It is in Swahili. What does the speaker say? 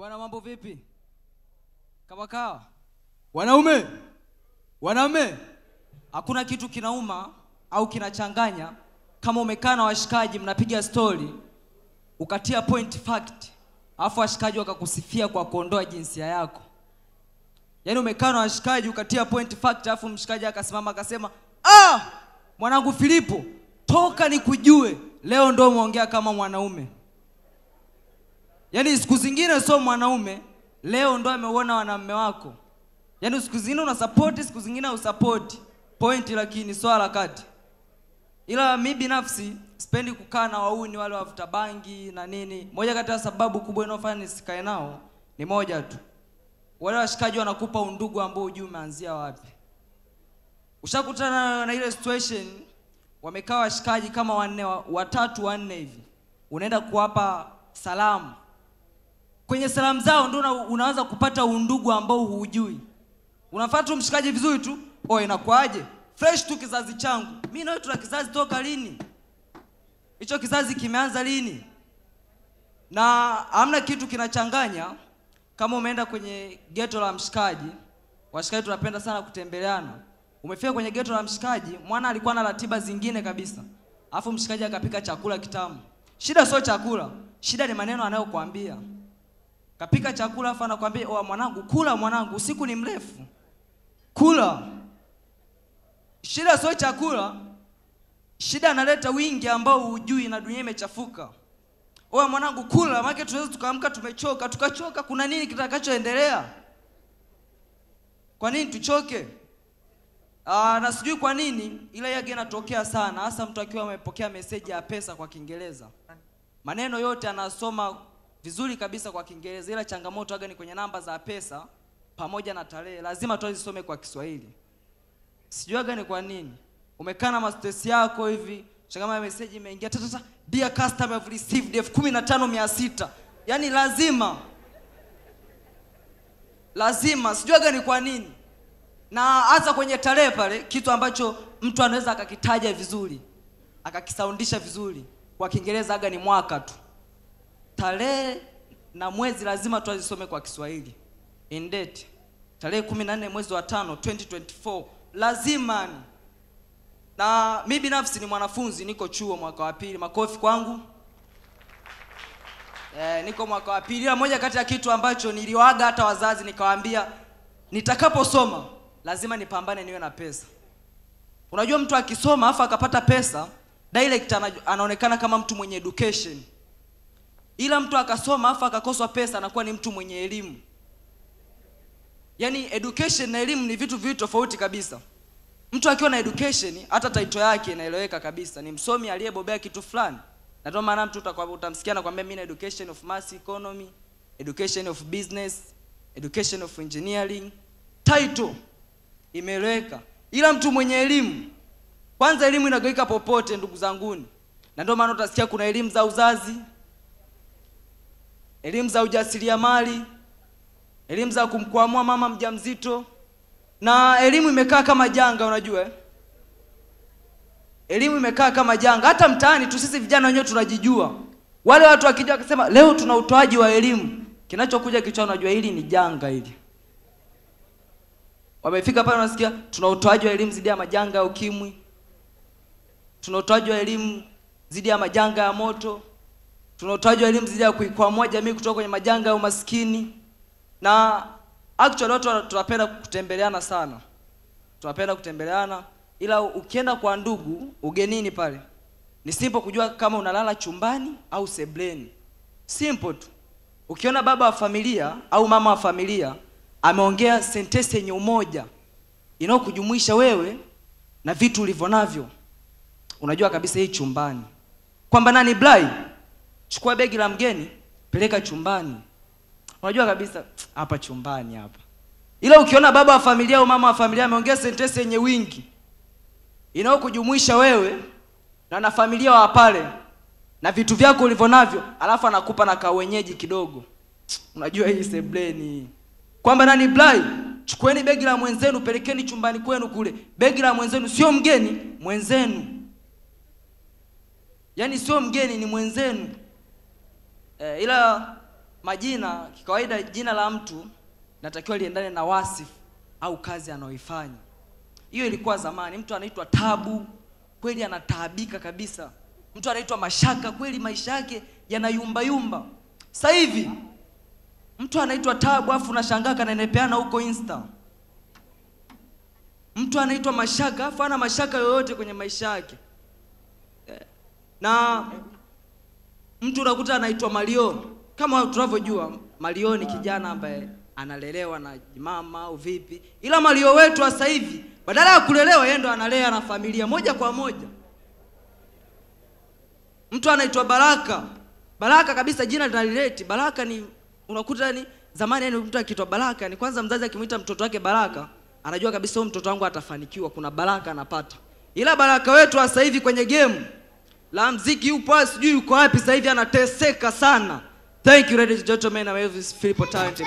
Bwana mambo vipi? Kama kawa? Wanaume. Hakuna kitu kinauma au kinachanganya kama umekaa na washikaji mnapiga story ukatia point fact alafu washikaji wakakusifia kwa kuondoa jinsia yako. Yaani umekaa na washikaji ukatia point fact alafu mshikaji akasimama akasema, mwanangu Filipo, toka nikujue, leo ndo umeongea kama mwanaume." Yaani siku zingine sio mwanaume, leo ndo ameuona wanaume wako. Yaani siku zingine una support, siku zingine usupport. Point lakini swala kati. Ila mimi binafsi sipendi kukaa na wauni wale wavuta bangi na nini. Moja kati ya sababu kubwa inayofanya nisikae nao ni moja tu. Wale washikaji wanakupa undugu ambao hujui umeanzia wapi. Ushakutana na ile situation wamekaa washikaji kama watatu wanne hivi. Unaenda kuwapa salamu. Kwenye salamu zao ndio unaanza kupata undugu ambao hujui. Unafuata mshikaji vizuri tu, inakuaje? Fresh tu kizazi changu. Mimi na wewe tuna kizazi toka lini? Hicho kizazi kimeanza lini? Na hamna kitu kinachanganya kama umeenda kwenye ghetto la mshikaji. Washikaji tunapenda sana kutembeleana. Umefika kwenye ghetto la mshikaji, mwana alikuwa na ratiba zingine kabisa. Alafu mshikaji akapika chakula kitamu. Shida sio chakula, shida ni maneno anayokuambia. Kapika chakula afa anakuambia, mwanangu kula mwanangu, usiku ni mrefu. Kula. Shida sio chakula. Shida analeta wingi ambao hujui na dunia imechafuka. Mwanangu kula, maana tunaweza tukaamka tukachoka, kuna nini kitakachoendelea? Kwa nini tuchoke? Na sijui kwa nini ila yake inatokea sana, hasa mtu akiwa amepokea message ya pesa kwa Kiingereza. Maneno yote anasoma vizuri kabisa kwa Kiingereza, ila changamoto ni kwenye namba za pesa pamoja na tarehe. Lazima tuzisome kwa Kiswahili. Sijui gani kwa nini. Umekaa na stress yako hivi, kama message imeingia dear customer have received 15,600. Yaani lazima sijui gani kwa nini. Na hasa kwenye tarehe pale, kitu ambacho mtu anaweza akakitaja vizuri, akakisaundisha vizuri kwa Kiingereza ni mwaka tu. Tarehe na mwezi lazima tuzisome kwa Kiswahili. In date. Tarehe 14 mwezi wa 5 2024 lazima ni. Na mimi binafsi ni mwanafunzi, niko chuo mwaka wa pili. Makofi kwangu. Niko mwaka wa pili. Ila moja kati ya kitu ambacho niliwaaga hata wazazi nikawaambia, nitakaposoma lazima nipambane niwe na pesa. Unajua mtu akisoma afa akapata pesa, direct anaonekana kama mtu mwenye education. Ila mtu akasoma afa akakosa pesa anakuwa ni mtu mwenye elimu. Yaani education na elimu ni vitu viwili tofauti kabisa. Mtu akiwa na education hata title yake inaeleweka kabisa, ni msomi aliyebobea kitu fulani. Na ndio maana mtu utamsikia na kwambia mimi na education of mass economy, education of business, education of engineering. Title imeeleweka. Ila mtu mwenye elimu, kwanza elimu inagawika popote ndugu zanguni. Na ndio maana utasikia kuna elimu za uzazi, elimu za ujasiriamali, elimu za kumkwamua mama mjamzito, na elimu imekaa kama janga. Unajua elimu imekaa kama janga. Hata mtaani tu sisi vijana wenyewe tunajijua. Wale watu wakija wakisema leo tuna utoaji wa elimu, kinachokuja kichwani unajua hili ni janga hili. Wamefika pale unasikia tuna utoaji wa elimu zidi ya majanga ya ukimwi, tuna utoaji wa elimu zidi ya majanga ya moto, tuna utoaji wa elimu zidi ya kuikwamua jamii kutoka kwenye majanga ya umaskini. Na actually watu tunapenda kutembeleana sana. Tunapenda kutembeleana, ila ukienda kwa ndugu ugenini pale, ni simple kujua kama unalala chumbani au sebleni. Simple tu. Ukiona baba wa familia au mama wa familia ameongea sentence yenye umoja inayokujumuisha wewe na vitu ulivyonavyo, unajua kabisa hii chumbani. Kwamba nani Blai, chukua begi la mgeni, peleka chumbani. Unajua kabisa hapa chumbani hapa. Ila ukiona baba wa familia au mama wa familia ameongea sentence yenye wingi inayokujumuisha wewe na familia wa pale na vitu vyako ulivyonavyo, alafu anakupa na kawenyeji kidogo, unajua hii sebleni. Kwamba nani Blai, chukueni begi la mwenzenu pelekeni chumbani kwenu kule. Begi la mwenzenu sio mgeni, mwenzenu. Yaani sio mgeni, ni mwenzenu. Ila majina kikawaida jina la mtu natakiwa liendane na wasifu au kazi anayoifanya. Hiyo ilikuwa zamani. Mtu anaitwa Tabu, kweli anataabika kabisa. Mtu anaitwa Mashaka, kweli maisha yake yanayumba yumba. Sasa hivi mtu anaitwa Tabu afu unashangaa kananepeana huko Insta. Mtu anaitwa Mashaka afu ana mashaka yoyote kwenye maisha yake. Na mtu unakuta anaitwa Mario. Kama tunavyojua Mario ni kijana ambaye analelewa na mama au vipi. Ila Mario wetu sasa hivi badala ya kulelewa yeye ndo analea na familia moja kwa moja. Mtu anaitwa Baraka. Baraka kabisa jina linalileti. Baraka ni unakuta ni zamani yani mtu akiitwa Baraka ni kwanza mzazi akimuita mtoto wake Baraka anajua kabisa huyo mtoto wangu atafanikiwa, kuna baraka anapata. Ila Baraka wetu sasa hivi kwenye game la muziki yupo sijui yuko wapi sasa hivi anateseka sana. Thank you ladies and gentlemen, I'm Elvis Philip Talent.